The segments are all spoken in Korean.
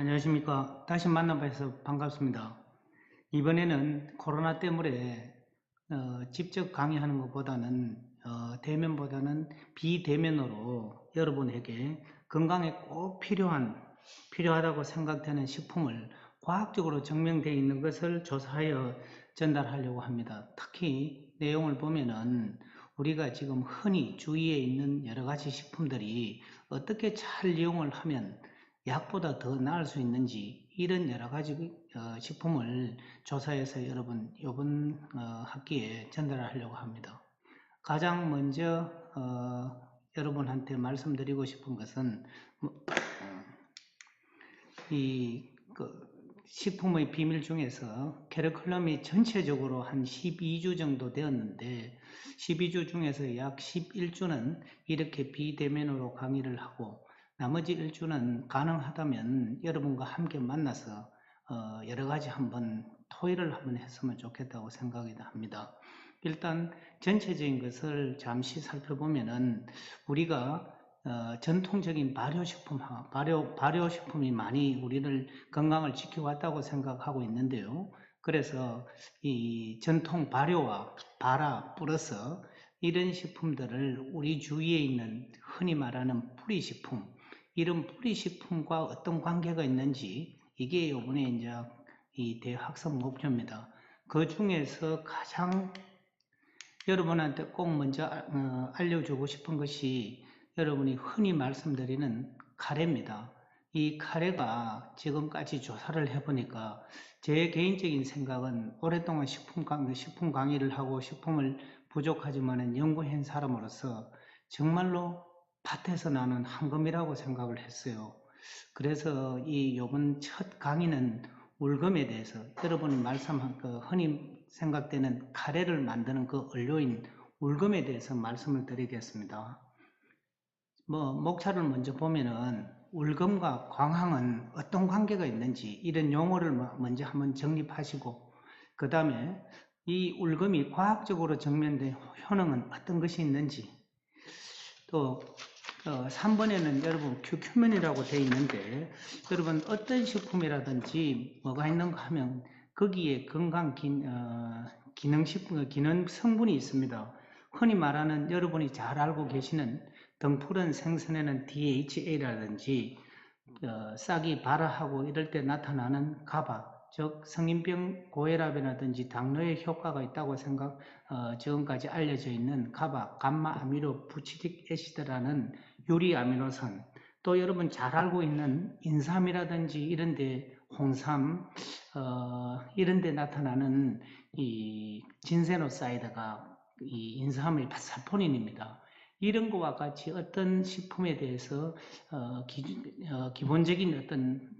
안녕하십니까. 다시 만나뵈서 반갑습니다. 이번에는 코로나 때문에 직접 강의하는 것보다는 대면보다는 비대면으로 여러분에게 건강에 꼭 필요하다고 생각되는 식품을 과학적으로 증명되어 있는 것을 조사하여 전달하려고 합니다. 특히 내용을 보면은 우리가 지금 흔히 주위에 있는 여러 가지 식품들이 어떻게 잘 이용을 하면 약보다 더 나을 수 있는지 이런 여러 가지 식품을 조사해서 여러분 이번 학기에 전달하려고 합니다. 가장 먼저 여러분한테 말씀드리고 싶은 것은 이 식품의 비밀 중에서 캐러클럼이 전체적으로 한 12주 정도 되었는데 12주 중에서 약 11주는 이렇게 비대면으로 강의를 하고 나머지 1주는 가능하다면 여러분과 함께 만나서 여러 가지 한번 토의를 한번 했으면 좋겠다고 생각이 합니다. 일단 전체적인 것을 잠시 살펴보면은 우리가 전통적인 발효식품이 많이 우리를 건강을 지켜왔다고 생각하고 있는데요. 그래서 이 전통 발효와 발화 플러스 이런 식품들을 우리 주위에 있는 흔히 말하는 뿌리식품, 이런 뿌리식품과 어떤 관계가 있는지 이게 이번에 이제 이 대학습 목표입니다. 그 중에서 가장 여러분한테 꼭 먼저 알려주고 싶은 것이 여러분이 흔히 말씀드리는 카레입니다. 이 카레가 지금까지 조사를 해보니까 제 개인적인 생각은 오랫동안 식품 강의를 하고 식품을 부족하지만 연구한 사람으로서 정말로 밭에서 나는 황금이라고 생각을 했어요. 그래서 이번 첫 강의는 울금에 대해서 여러분이 말씀한 흔히 생각되는 카레를 만드는 그 원료인 울금에 대해서 말씀을 드리겠습니다. 목차를 먼저 보면은 울금과 광황은 어떤 관계가 있는지 이런 용어를 먼저 한번 정립하시고 그 다음에 이 울금이 과학적으로 증명된 효능은 어떤 것이 있는지 또 3번에는 여러분 큐큐멘이라고 되어 있는데 여러분 어떤 식품이라든지 뭐가 있는가 하면 거기에 기능 성분이 있습니다. 흔히 말하는 여러분이 잘 알고 계시는 등푸른 생선에는 DHA라든지 싹이 발화하고 이럴 때 나타나는 가바, 즉 성인병 고혈압이라든지 당뇨에 효과가 있다고 지금까지 알려져 있는 가바, 감마 아미노 부치릭 애시드라는 유리 아미노산, 또 여러분 잘 알고 있는 인삼이라든지 이런데 홍삼 이런데 나타나는 이 진세노사이드가 이 인삼의 사포닌입니다. 이런 것과 같이 어떤 식품에 대해서 기본적인 어떤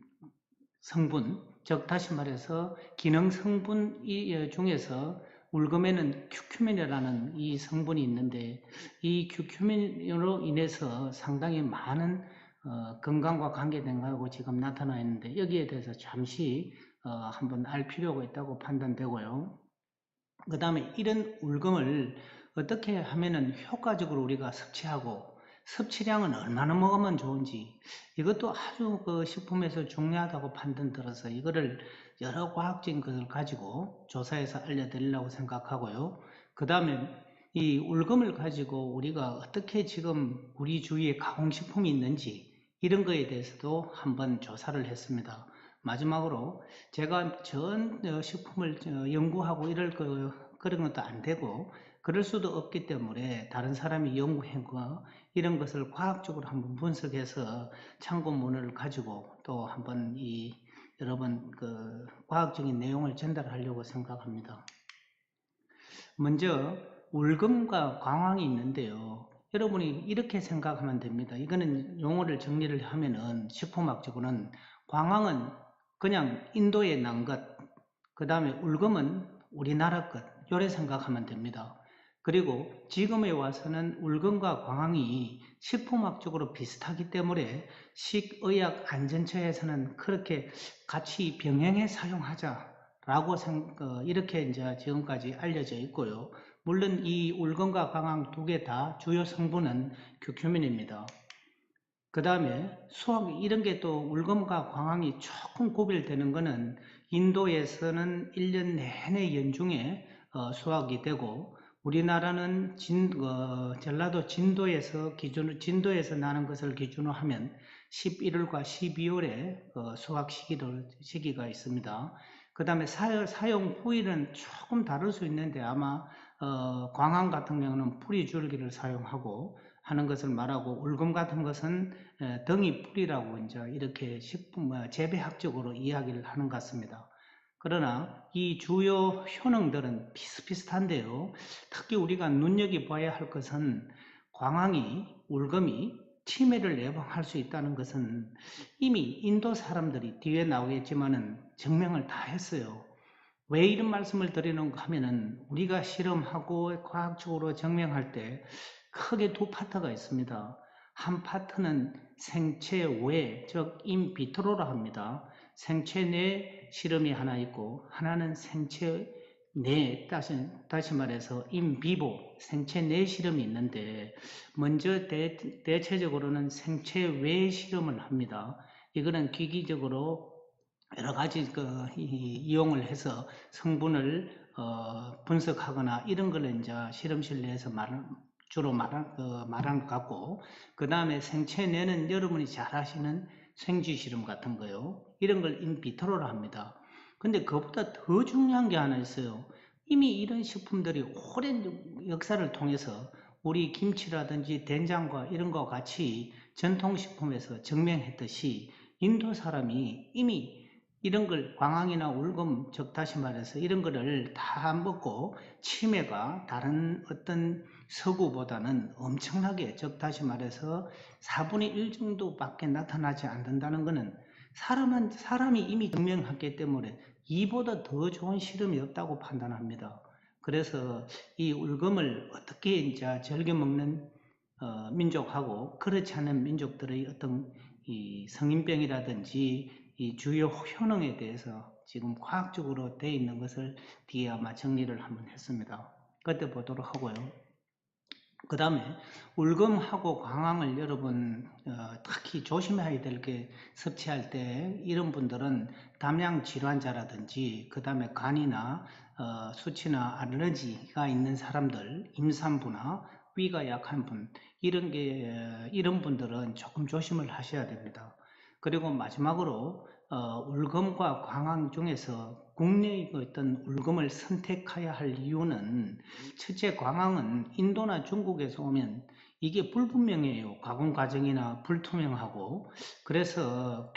성분, 즉 다시 말해서 기능 성분 중에서 울금에는 큐큐민이라는 이 성분이 있는데 이 큐큐민으로 인해서 상당히 많은 건강과 관계된 거하고 지금 나타나 있는데 여기에 대해서 잠시 한번 알 필요가 있다고 판단되고요. 그 다음에 이런 울금을 어떻게 하면은 효과적으로 우리가 섭취하고 섭취량은 얼마나 먹으면 좋은지 이것도 아주 그 식품에서 중요하다고 판단 들어서 이거를 여러 과학적인 것을 가지고 조사해서 알려드리려고 생각하고요. 그 다음에 이 울금을 가지고 우리가 어떻게 지금 우리 주위에 가공식품이 있는지 이런 거에 대해서도 한번 조사를 했습니다. 마지막으로 제가 전 식품을 연구하고 그런 것도 안 되고 그럴 수도 없기 때문에 다른 사람이 연구한 거 이런 것을 과학적으로 한번 분석해서 참고문을 가지고 또 한번 여러분 과학적인 내용을 전달하려고 생각합니다. 먼저 울금과 광황이 있는데요. 여러분이 이렇게 생각하면 됩니다. 이거는 용어를 정리를 하면은 식품학적으로는 광황은 그냥 인도에 난 것, 그 다음에 울금은 우리나라 것, 요래 생각하면 됩니다. 그리고 지금에 와서는 울금과 광황이 식품학적으로 비슷하기 때문에 식의약 안전처에서는 그렇게 같이 병행해 사용하자라고 이렇게 이제 지금까지 알려져 있고요. 물론 이 울금과 광황 두 개 다 주요 성분은 큐큐민입니다. 그 다음에 수학 이런 게 또 울금과 광황이 조금 구별되는 거는 인도에서는 1년 내내 연중에 수학이 되고 우리나라는 전라도 진도에서 나는 것을 기준으로 하면 11월과 12월에 수학 시기가 있습니다. 그 다음에 사용 후일은 조금 다를 수 있는데 아마 광황 같은 경우는 뿌리줄기를 사용하고 하는 것을 말하고 울금 같은 것은 덩이 뿌리라고 이제 이렇게 재배학적으로 이야기를 하는 것 같습니다. 그러나 이 주요 효능들은 비슷비슷한데요. 특히 우리가 눈여겨봐야 할 것은 광황이, 울금이 치매를 예방할 수 있다는 것은 이미 인도 사람들이 뒤에 나오겠지만은 증명을 다 했어요. 왜 이런 말씀을 드리는가 하면은 우리가 실험하고 과학적으로 증명할 때 크게 두 파트가 있습니다. 한 파트는 생체 외, 즉 인비트로라 합니다. 생체 내 실험이 하나 있고 하나는 생체 내, 다시 말해서 인비보, 생체 내 실험이 있는데 먼저 대체적으로는 생체 외 실험을 합니다. 이거는 기기적으로 여러 가지 이용을 해서 성분을 분석하거나 이런 걸 이제 실험실 내에서 주로 말한 것 같고, 그 다음에 생체 내는 여러분이 잘 아시는 생쥐 실험 같은 거요. 이런 걸 인비트로로 합니다. 근데 그것보다 더 중요한 게 하나 있어요. 이미 이런 식품들이 오랜 역사를 통해서 우리 김치라든지 된장과 이런 것 같이 전통식품에서 증명했듯이 인도 사람이 이미 이런 걸 광황이나 울금, 즉 다시 말해서 이런 거를 다 먹고 치매가 다른 어떤 서구보다는 엄청나게, 즉 다시 말해서 4분의 1 정도밖에 나타나지 않는다는 것은 사람이 이미 증명했기 때문에 이보다 더 좋은 실험이 없다고 판단합니다. 그래서 이 울금을 어떻게 이제 즐겨 먹는 민족하고 그렇지 않은 민족들의 어떤 이 성인병이라든지 이 주요 효능에 대해서 지금 과학적으로 되어 있는 것을 뒤에 아마 정리를 한번 했습니다. 그때 보도록 하고요. 그 다음에 울금하고 광황을 여러분 특히 조심해야 될 게 섭취할 때 이런 분들은 담양 질환자라든지 그 다음에 간이나 수치나 알러지가 있는 사람들, 임산부나 위가 약한 분 이런 분들은 조금 조심을 하셔야 됩니다. 그리고 마지막으로 울금과 광황 중에서 국내의 어떤 울금을 선택해야 할 이유는 첫째, 광황은 인도나 중국에서 오면 이게 불분명해요. 가공 과정이나 불투명하고 그래서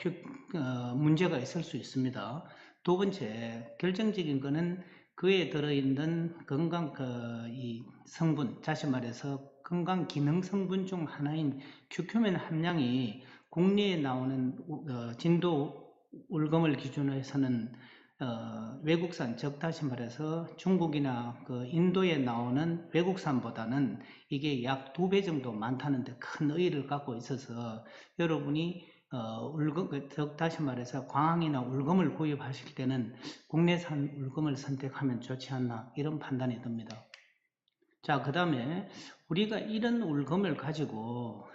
문제가 있을 수 있습니다. 두 번째, 결정적인 거는 그에 들어있는 이 성분, 다시 말해서 건강 기능 성분 중 하나인 큐큐멘 함량이 국내에 나오는 진도 울금을 기준으로 해서는 외국산, 즉 다시 말해서 중국이나 인도에 나오는 외국산보다는 이게 약 2배 정도 많다는데 큰 의의를 갖고 있어서 여러분이 울금, 즉 다시 말해서 광황이나 울금을 구입하실 때는 국내산 울금을 선택하면 좋지 않나 이런 판단이 듭니다. 자, 그 다음에 우리가 이런 울금을 가지고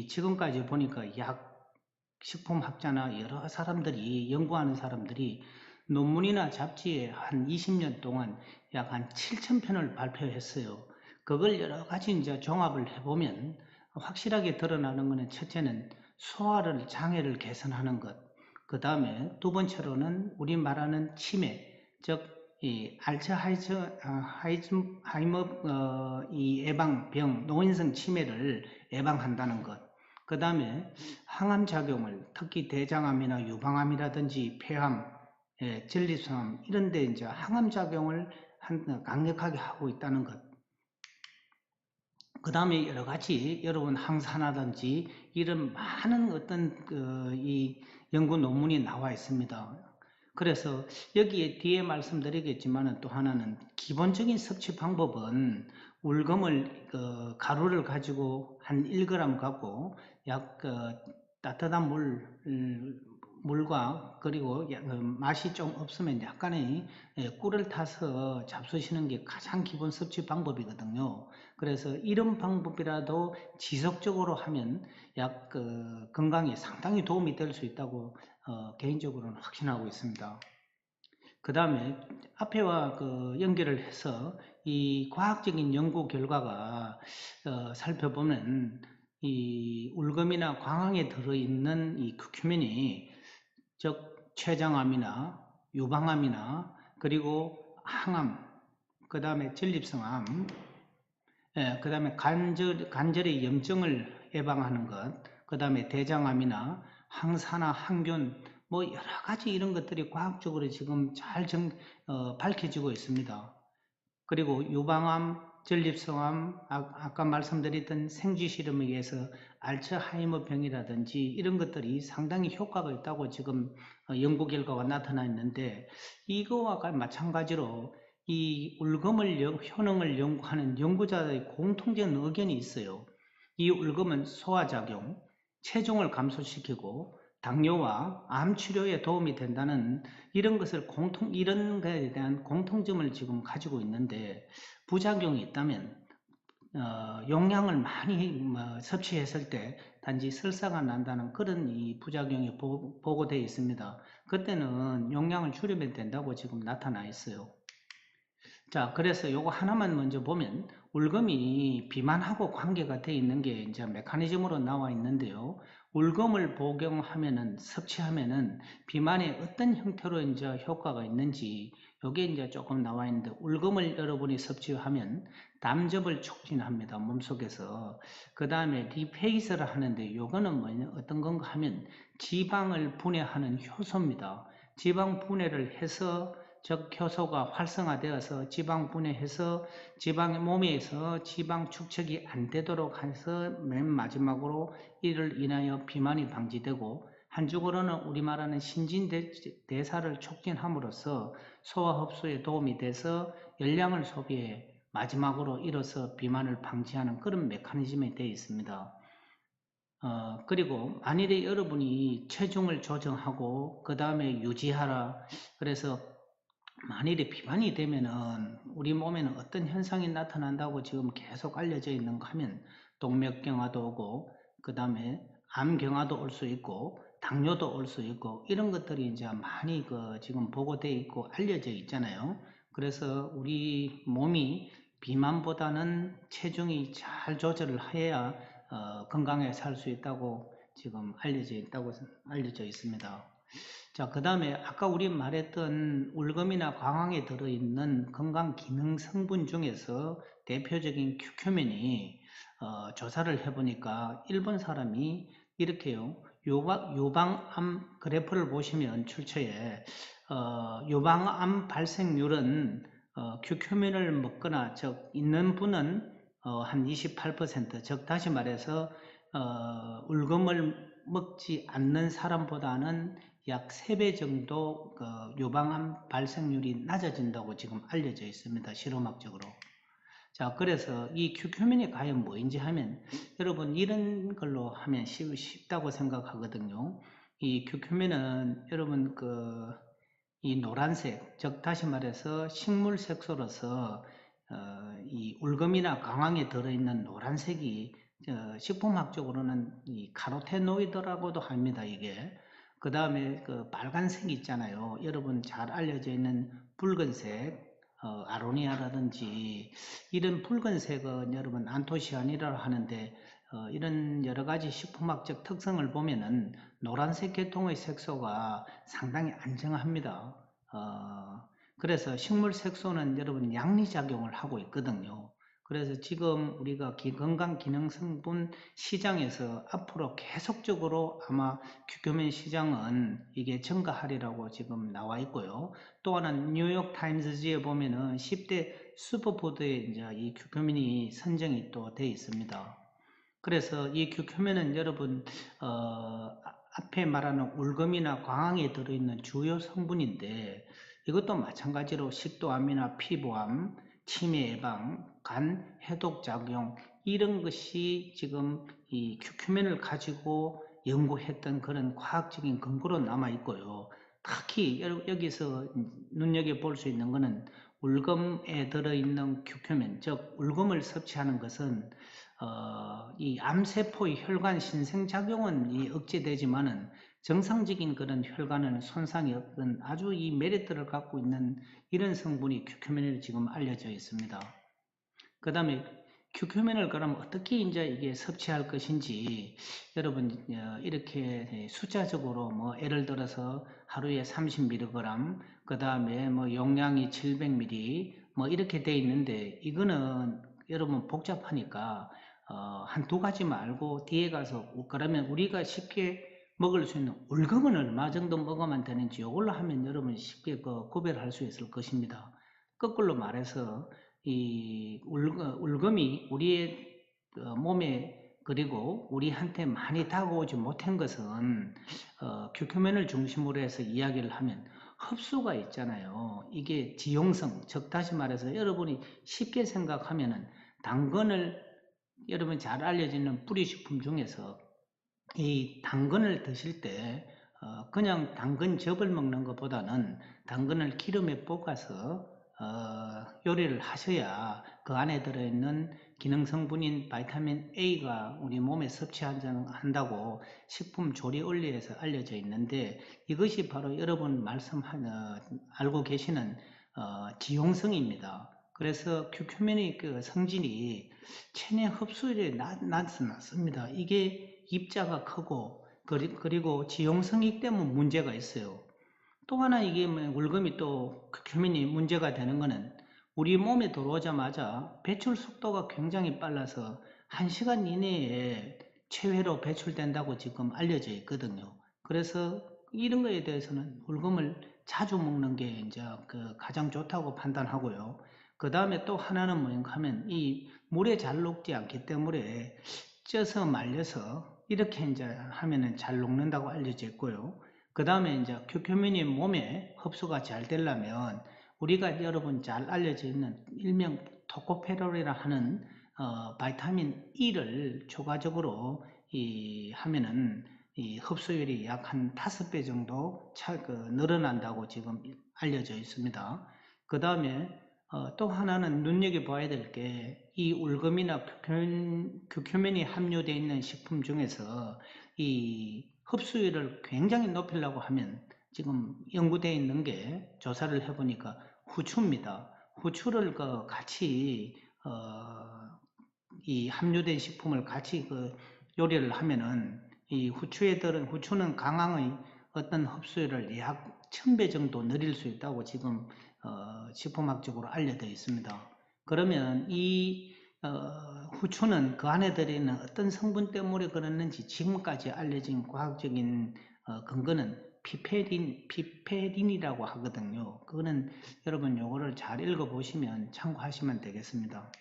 지금까지 보니까 식품학자나 여러 사람들이 연구하는 사람들이 논문이나 잡지에 한 20년 동안 약 한 7,000편을 발표했어요. 그걸 여러 가지 이제 종합을 해보면 확실하게 드러나는 것은 첫째는 장애를 개선하는 것. 그 다음에 두 번째로는 우리 말하는 치매, 즉 이 알츠하이머 예방병, 노인성 치매를 예방한다는 것. 그 다음에 항암작용을 특히 대장암이나 유방암이라든지 폐암, 전립선암 이런 데 이제 항암작용을 강력하게 하고 있다는 것. 그 다음에 여러 가지 여러분 항산화든지 이런 많은 어떤 이 연구 논문이 나와 있습니다. 그래서 여기에 뒤에 말씀드리겠지만 또 하나는 기본적인 섭취 방법은 울금을 가루를 가지고 한 1g 갖고 약 따뜻한 물과 그리고 맛이 좀 없으면 약간의 꿀을 타서 잡수시는 게 가장 기본 섭취 방법이거든요. 그래서 이런 방법이라도 지속적으로 하면 약 건강에 상당히 도움이 될 수 있다고 개인적으로는 확신하고 있습니다. 그 다음에 앞에와 연결을 해서 이 과학적인 연구 결과가 살펴보면 이 울금이나 광황에 들어있는 이 쿠큐민이 즉 췌장암이나 유방암이나 그리고 항암, 그 다음에 전립성암, 그 다음에 관절의 염증을 예방하는 것, 그 다음에 대장암이나 항산화, 항균, 뭐 여러 가지 이런 것들이 과학적으로 지금 잘 밝혀지고 있습니다. 그리고 유방암, 전립성암, 아까 말씀드렸던 생쥐 실험에 의해서 알츠하이머 병이라든지 이런 것들이 상당히 효과가 있다고 지금 연구 결과가 나타나 있는데, 이거와 마찬가지로 이 울금을 효능을 연구하는 연구자의 공통된 의견이 있어요. 이 울금은 소화작용, 체중을 감소시키고 당뇨와 암 치료에 도움이 된다는 이런 것에 대한 공통점을 지금 가지고 있는데, 부작용이 있다면 용량을 많이 섭취했을 때 단지 설사가 난다는 그런 이 부작용이 보고되어 있습니다. 그때는 용량을 줄이면 된다고 지금 나타나 있어요. 자, 그래서 요거 하나만 먼저 보면 울금이 비만하고 관계가 되어 있는 게 이제 메커니즘으로 나와 있는데요. 울금을 복용하면은 섭취하면은 비만에 어떤 형태로 이제 효과가 있는지 요게 이제 조금 나와 있는데, 울금을 여러분이 섭취하면 담즙을 촉진합니다. 몸속에서. 그 다음에 리페이스를 하는데 요거는 뭐냐 어떤 건가 하면 지방을 분해하는 효소입니다. 지방 분해를 해서 즉 효소가 활성화되어서 지방 분해해서 지방의 몸에서 지방 축적이 안 되도록 해서 맨 마지막으로 이를 인하여 비만이 방지되고, 한쪽으로는 우리 말하는 신진대사를 촉진함으로써 소화 흡수에 도움이 돼서 열량을 소비해 마지막으로 이뤄서 비만을 방지하는 그런 메커니즘이 되어 있습니다. 그리고 만일에 여러분이 체중을 조정하고 그 다음에 유지하라, 그래서 만일에 비만이 되면은 우리 몸에는 어떤 현상이 나타난다고 지금 계속 알려져 있는가 하면 동맥경화도 오고 그 다음에 암경화도 올 수 있고 당뇨도 올 수 있고 이런 것들이 이제 많이 지금 보고되어 있고 알려져 있잖아요. 그래서 우리 몸이 비만보다는 체중이 잘 조절을 해야 건강하게 살 수 있다고 지금 알려져 있습니다. 자, 그 다음에 아까 우리 말했던 울금이나 광황에 들어있는 건강 기능 성분 중에서 대표적인 큐큐민이 조사를 해보니까 일본 사람이 이렇게요. 유방암 그래프를 보시면 출처에 유방암 발생률은 큐큐민을 먹거나 즉 있는 분은 한 28%, 즉 다시 말해서 울금을 먹지 않는 사람보다는 약 3배 정도 유방암 발생률이 낮아진다고 지금 알려져 있습니다. 실험학적으로. 자, 그래서 이 큐큐민이 과연 뭐인지 하면 여러분 이런 걸로 하면 쉽다고 생각하거든요. 이 큐큐민은 여러분 이 노란색, 즉 다시 말해서 식물 색소로서 이 울금이나 강황에 들어있는 노란색이 식품학적으로는 이 카로테노이드라고도 합니다. 이게 그 다음에 빨간색 있잖아요. 여러분 잘 알려져 있는 붉은색 아로니아라든지 이런 붉은색은 여러분 안토시아닌이라고 하는데, 이런 여러가지 식품학적 특성을 보면은 노란색 계통의 색소가 상당히 안정합니다. 그래서 식물 색소는 여러분 양리작용을 하고 있거든요. 그래서 지금 우리가 건강기능성분 시장에서 앞으로 계속적으로 아마 큐큐민 시장은 이게 증가하리라고 지금 나와 있고요. 또 하나는 뉴욕타임즈지에 보면은 10대 슈퍼푸드에 이제 이 큐큐민이 선정이 또 되어 있습니다. 그래서 이 큐큐민은 여러분 앞에 말하는 울금이나 광황에 들어있는 주요 성분인데, 이것도 마찬가지로 식도암이나 피부암, 치매 예방, 간 해독 작용 이런 것이 지금 이 큐큐민을 가지고 연구했던 그런 과학적인 근거로 남아 있고요. 특히 여기서 눈여겨볼 수 있는 것은 울금에 들어있는 규큐멘, 즉 울금을 섭취하는 것은 이 암세포의 혈관 신생작용은 억제되지만은 정상적인 그런 혈관은 손상이 없던 아주 이 메리트를 갖고 있는 이런 성분이 규큐멘으로 지금 알려져 있습니다. 그 다음에 규큐멘을 그럼 어떻게 이제 이게 섭취할 것인지 여러분 이렇게 숫자적으로 뭐 예를 들어서 하루에 30mg 그 다음에 뭐 용량이 700ml 뭐 이렇게 돼 있는데 이거는 여러분 복잡하니까 한 두 가지만 알고 뒤에 가서 그러면 우리가 쉽게 먹을 수 있는 울금은 얼마 정도 먹으면 되는지 이걸로 하면 여러분 쉽게 구별할 수 있을 것입니다. 거꾸로 말해서 이 울금이 우리의 몸에 그리고 우리한테 많이 다가오지 못한 것은 규큐멘을 중심으로 해서 이야기를 하면 흡수가 있잖아요. 이게 지용성, 즉 다시 말해서 여러분이 쉽게 생각하면은 당근을 여러분 잘 알려지는 뿌리식품 중에서 이 당근을 드실 때 그냥 당근즙을 먹는 것보다는 당근을 기름에 볶아서 요리를 하셔야 그 안에 들어있는 기능성분인 바이타민 A가 우리 몸에 섭취한다고 식품 조리 원리에서 알려져 있는데 이것이 바로 여러분 알고 계시는 지용성입니다. 그래서 규큐멘의 그 성질이 체내 흡수율이 낮습니다. 이게 입자가 크고 그리고 지용성이기 때문에 문제가 있어요. 또 하나 이게 울금이 또 규큐멘이 문제가 되는 거는 우리 몸에 들어오자마자 배출 속도가 굉장히 빨라서 1시간 이내에 체외로 배출된다고 지금 알려져 있거든요. 그래서 이런 거에 대해서는 울금을 자주 먹는 게 이제 가장 좋다고 판단하고요. 그 다음에 또 하나는 뭐냐 하면 이 물에 잘 녹지 않기 때문에 쪄서 말려서 이렇게 이제 하면은 잘 녹는다고 알려져 있고요. 그 다음에 이제 규큐멘이 몸에 흡수가 잘 되려면 우리가 여러분 잘 알려져 있는 일명 토코페롤이라 하는 바이타민 E를 추가적으로 하면은 이 흡수율이 약 한 5배 정도 늘어난다고 지금 알려져 있습니다. 그 다음에 또 하나는 눈여겨봐야 될 게 이 울금이나 규큐멘이 함유되어 있는 식품 중에서 이 흡수율을 굉장히 높이려고 하면 지금 연구되어 있는 게 조사를 해보니까 후추입니다. 후추를 같이 이 함유된 식품을 같이 요리를 하면은 이 후추는 강황의 어떤 흡수율을 약 1000배 정도 늘릴 수 있다고 지금 식품학적으로 알려져 있습니다. 그러면 이 후추는 그 안에 들어있는 어떤 성분 때문에 그랬는지 지금까지 알려진 과학적인 근거는 피페린이라고 하거든요. 그거는 여러분 요거를 잘 읽어보시면 참고하시면 되겠습니다.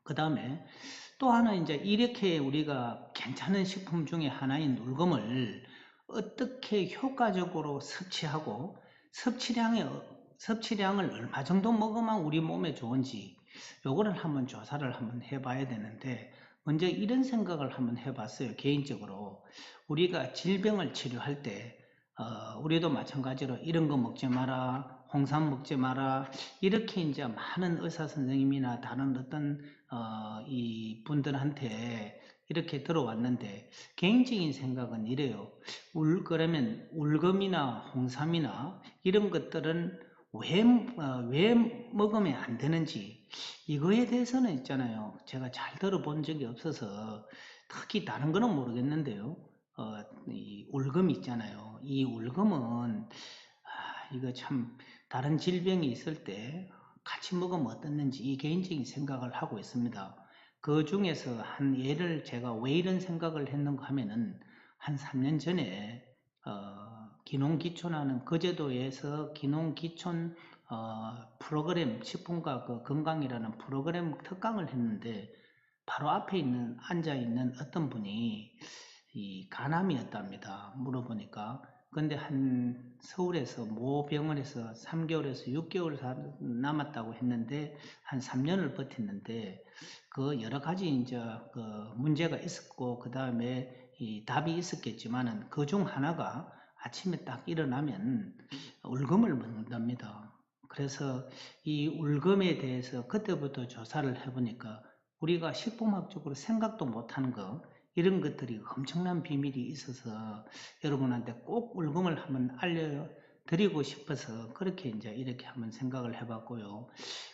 그 다음에 또 하나 이제 이렇게 우리가 괜찮은 식품 중에 하나인 울금을 어떻게 효과적으로 섭취하고 섭취량을 얼마 정도 먹으면 우리 몸에 좋은지 요거를 한번 조사를 한번 해봐야 되는데 먼저 이런 생각을 한번 해봤어요. 개인적으로 우리가 질병을 치료할 때 우리도 마찬가지로 이런 거 먹지 마라, 홍삼 먹지 마라 이렇게 이제 많은 의사 선생님이나 다른 어떤 이 분들한테 이렇게 들어왔는데 개인적인 생각은 이래요. 그러면 울금이나 홍삼이나 이런 것들은 왜 먹으면 안 되는지 이거에 대해서는 있잖아요. 제가 잘 들어본 적이 없어서 특히 다른 거는 모르겠는데요. 이 울금 있잖아요. 이 울금은 이거 참 다른 질병이 있을 때 같이 먹으면 어떻는지 이 개인적인 생각을 하고 있습니다. 그 중에서 한 예를 제가 왜 이런 생각을 했는가 하면은 한 3년 전에 기농기촌하는 거제도에서 기농기촌 프로그램 식품과 건강이라는 프로그램 특강을 했는데 바로 앞에 앉아 있는 어떤 분이 이 간암이었답니다. 물어보니까 근데 한 서울에서 모 병원에서 3개월에서 6개월 남았다고 했는데 한 3년을 버텼는데 그 여러 가지 이제 그 문제가 있었고 그 다음에 이 답이 있었겠지만은 그 중 하나가 아침에 딱 일어나면 울금을 먹는답니다. 그래서 이 울금에 대해서 그때부터 조사를 해보니까 우리가 식품학적으로 생각도 못한 거, 이런 것들이 엄청난 비밀이 있어서 여러분한테 꼭 울금을 한번 알려드리고 싶어서 그렇게 이제 이렇게 한번 생각을 해봤고요.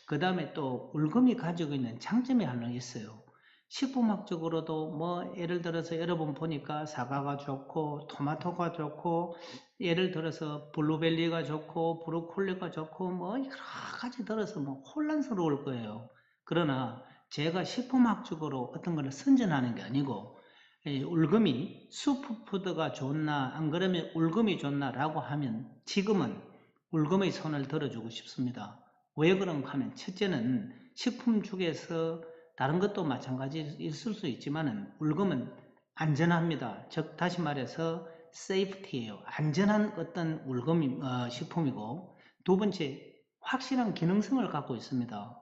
그 다음에 또 울금이 가지고 있는 장점이 하나 있어요. 식품학적으로도 뭐 예를 들어서 여러분 보니까 사과가 좋고 토마토가 좋고 예를 들어서 블루베리가 좋고 브로콜리가 좋고 뭐 여러 가지 들어서 뭐 혼란스러울 거예요. 그러나 제가 식품학적으로 어떤 것을 선전하는 게 아니고 울금이 슈퍼푸드가 좋나 안 그러면 울금이 좋나 라고 하면 지금은 울금의 손을 들어주고 싶습니다. 왜 그런가 하면 첫째는 식품 중에서 다른 것도 마찬가지 있을 수 있지만 울금은 안전합니다. 즉 다시 말해서 세이프티예요. 안전한 어떤 식품이고, 두 번째 확실한 기능성을 갖고 있습니다.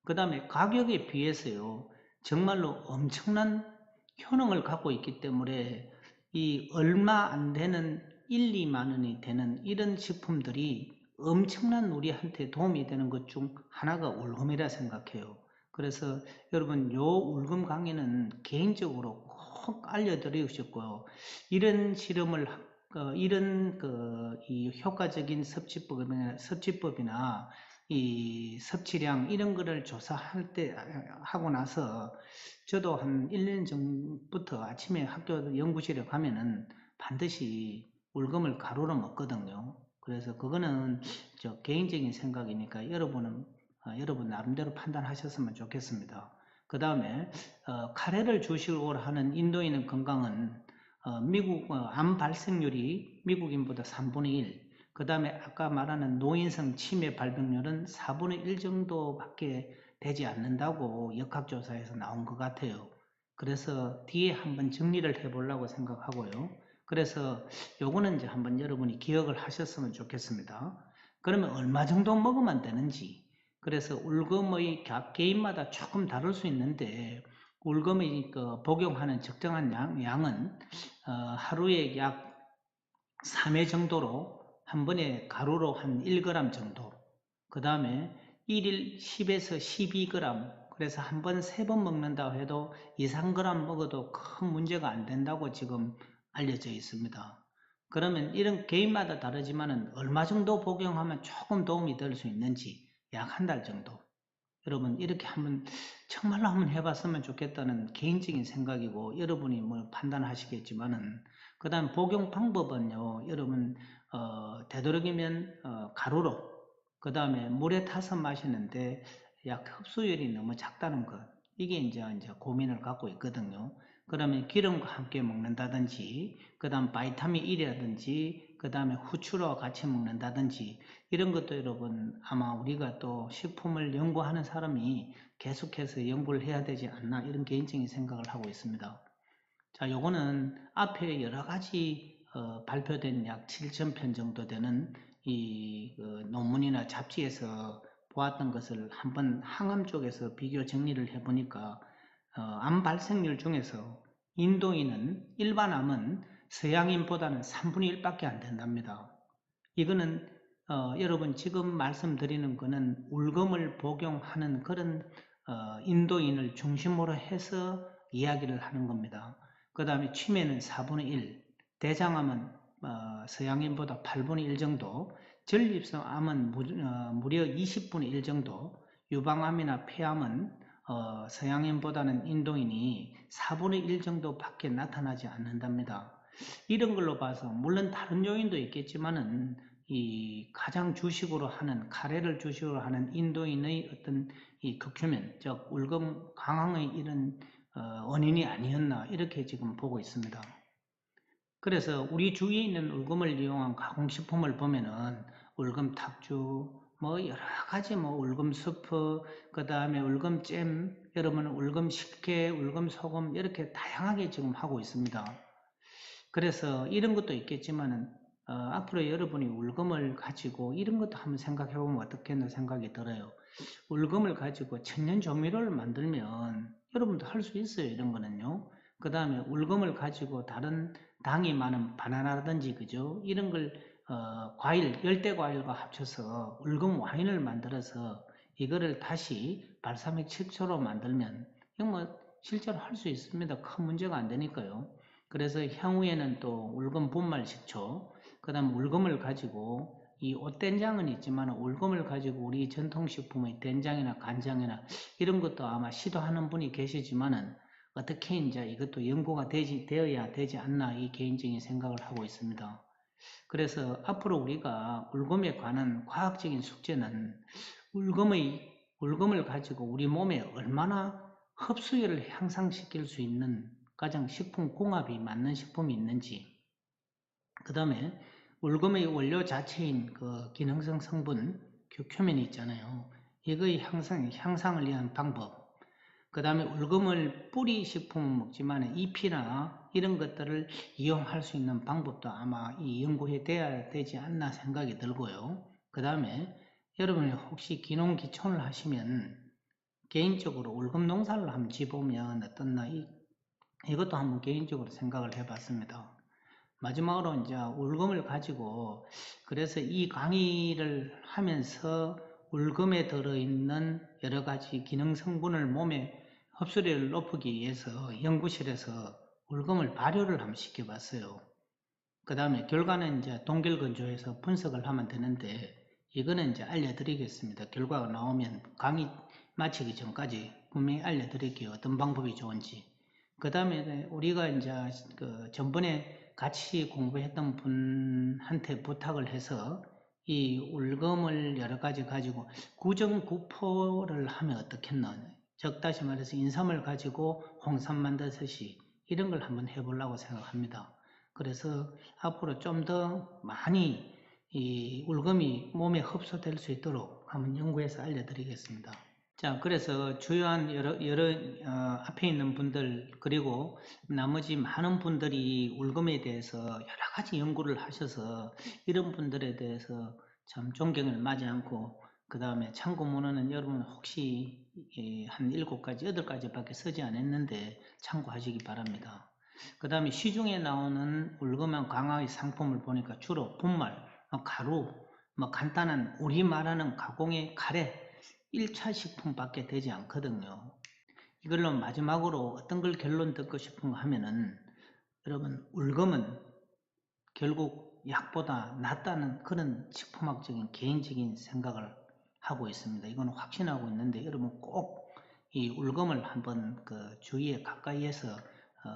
그 다음에 가격에 비해서요 정말로 엄청난 효능을 갖고 있기 때문에 이 얼마 안 되는 1, 2만 원이 되는 이런 식품들이 엄청난 우리한테 도움이 되는 것 중 하나가 울금이라 생각해요. 그래서 여러분 요 울금 강의는 개인적으로 꼭 알려드리고 싶고요. 이런 실험을 이런 이 효과적인 섭취법이나 이 섭취량 이런 거를 조사할 때 하고 나서 저도 한 1년 전부터 아침에 학교 연구실에 가면은 반드시 울금을 가루로 먹거든요. 그래서 그거는 저 개인적인 생각이니까 여러분은 여러분 나름대로 판단하셨으면 좋겠습니다. 그 다음에 카레를 주식으로 하는 인도인의 건강은 미국 암 발생률이 미국인보다 3분의 1, 그 다음에 아까 말하는 노인성 치매 발병률은 4분의 1 정도밖에 되지 않는다고 역학조사에서 나온 것 같아요. 그래서 뒤에 한번 정리를 해보려고 생각하고요. 그래서 요거는 이제 한번 여러분이 기억을 하셨으면 좋겠습니다. 그러면 얼마 정도 먹으면 되는지, 그래서 울금의 각 개인마다 조금 다를 수 있는데 울금의 복용하는 적정한 양은 하루에 약 3회 정도로 한 번에 가루로 한 1g 정도, 그 다음에 1일 10에서 12g, 그래서 한 번 3번 먹는다고 해도 2, 3g 먹어도 큰 문제가 안 된다고 지금 알려져 있습니다. 그러면 이런 개인마다 다르지만 얼마 정도 복용하면 조금 도움이 될 수 있는지 약 한 달 정도. 여러분 이렇게 한번 정말로 한번 해봤으면 좋겠다는 개인적인 생각이고 여러분이 뭐 판단하시겠지만은, 그 다음 복용 방법은요 여러분 되도록이면 가루로, 그 다음에 물에 타서 마시는데 약 흡수율이 너무 작다는 것, 이게 이제 고민을 갖고 있거든요. 그러면 기름과 함께 먹는다든지, 그 다음 바이타민 E라든지, 그 다음에 후추로 같이 먹는다든지, 이런 것도 여러분 아마 우리가 또 식품을 연구하는 사람이 계속해서 연구를 해야 되지 않나, 이런 개인적인 생각을 하고 있습니다. 자, 요거는 앞에 여러 가지 발표된 약 7,000편 정도 되는 이 논문이나 잡지에서 보았던 것을 한번 항암 쪽에서 비교 정리를 해보니까 암 발생률 중에서 인도인은 일반 암은 서양인보다는 3분의 1밖에 안 된답니다. 이거는 여러분 지금 말씀드리는 거는 울금을 복용하는 그런 인도인을 중심으로 해서 이야기를 하는 겁니다. 그 다음에 치매는 4분의 1, 대장암은 서양인보다 8분의 1 정도, 전립선 암은 무려 20분의 1 정도, 유방암이나 폐암은 서양인보다는 인도인이 4분의 1 정도밖에 나타나지 않는답니다. 이런 걸로 봐서 물론 다른 요인도 있겠지만은 이 가장 주식으로 하는, 카레를 주식으로 하는 인도인의 어떤 이 극초면, 즉 울금 강황의 이런 원인이 아니었나, 이렇게 지금 보고 있습니다. 그래서 우리 주위에 있는 울금을 이용한 가공식품을 보면은 울금 탁주, 뭐 여러 가지 뭐 울금 수프, 그 다음에 울금잼, 여러분 울금 식혜, 울금 소금, 이렇게 다양하게 지금 하고 있습니다. 그래서 이런 것도 있겠지만은 앞으로 여러분이 울금을 가지고 이런 것도 한번 생각해 보면 어떻겠나 생각이 들어요. 울금을 가지고 천연 조미료를 만들면 여러분도 할 수 있어요. 이런 거는요. 그 다음에 울금을 가지고 다른 당이 많은 바나나라든지 그죠? 이런 걸 과일, 열대 과일과 합쳐서 울금 와인을 만들어서 이거를 다시 발사믹 식초로 만들면 이거 뭐 실제로 할 수 있습니다. 큰 문제가 안 되니까요. 그래서 향후에는 또 울금 분말 식초, 그 다음 울금을 가지고 이 옷된장은 있지만 울금을 가지고 우리 전통식품의 된장이나 간장이나 이런 것도 아마 시도하는 분이 계시지만은 어떻게 이제 이것도 연구가 되어야 되지 않나 이 개인적인 생각을 하고 있습니다. 그래서 앞으로 우리가 울금에 관한 과학적인 숙제는 울금을 가지고 우리 몸에 얼마나 흡수율을 향상시킬 수 있는 가장 식품 궁합이 맞는 식품이 있는지, 그 다음에 울금의 원료 자체인 그 기능성 성분 교큐멘이 있잖아요. 이거의 향상을 위한 방법, 그 다음에 울금을 뿌리 식품은 먹지만 잎이나 이런 것들을 이용할 수 있는 방법도 아마 이 연구해 돼야 되지 않나 생각이 들고요. 그 다음에 여러분이 혹시 기농기촌을 하시면 개인적으로 울금 농사를 한번 지보면 어떻나 이것도 한번 개인적으로 생각을 해봤습니다. 마지막으로 이제 울금을 가지고 그래서 이 강의를 하면서 울금에 들어있는 여러 가지 기능 성분을 몸에 흡수율을 높이기 위해서 연구실에서 울금을 발효를 한번 시켜봤어요. 그 다음에 결과는 이제 동결건조해서 분석을 하면 되는데 이거는 이제 알려드리겠습니다. 결과가 나오면 강의 마치기 전까지 분명히 알려드릴게요. 어떤 방법이 좋은지. 그 다음에 우리가 이제 그 전번에 같이 공부했던 분한테 부탁을 해서 이 울금을 여러 가지 가지고 구정구포를 하면 어떻겠나. 즉 다시 말해서 인삼을 가지고 홍삼 만들듯이 이런 걸 한번 해보려고 생각합니다. 그래서 앞으로 좀 더 많이 이 울금이 몸에 흡수될 수 있도록 한번 연구해서 알려드리겠습니다. 자, 그래서 주요한 여러 앞에 있는 분들 그리고 나머지 많은 분들이 울금에 대해서 여러 가지 연구를 하셔서 이런 분들에 대해서 참 존경을 마지 않고 그 다음에 참고문헌은 여러분 혹시 한 7가지, 8가지밖에 쓰지 않았는데 참고하시기 바랍니다. 그 다음에 시중에 나오는 울금한 강화의 상품을 보니까 주로 분말, 가루, 간단한 우리 말하는 가공의 카레 1차 식품밖에 되지 않거든요. 이걸로 마지막으로 어떤 걸 결론 듣고 싶은가 하면은 여러분 울금은 결국 약보다 낫다는 그런 식품학적인 개인적인 생각을 하고 있습니다. 이건 확신하고 있는데 여러분 꼭 이 울금을 한번 그 주위에 가까이에서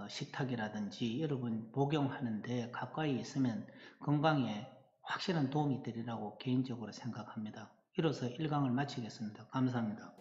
식탁이라든지 여러분 복용하는데 가까이 있으면 건강에 확실한 도움이 되리라고 개인적으로 생각합니다. 이로써 1강을 마치겠습니다. 감사합니다.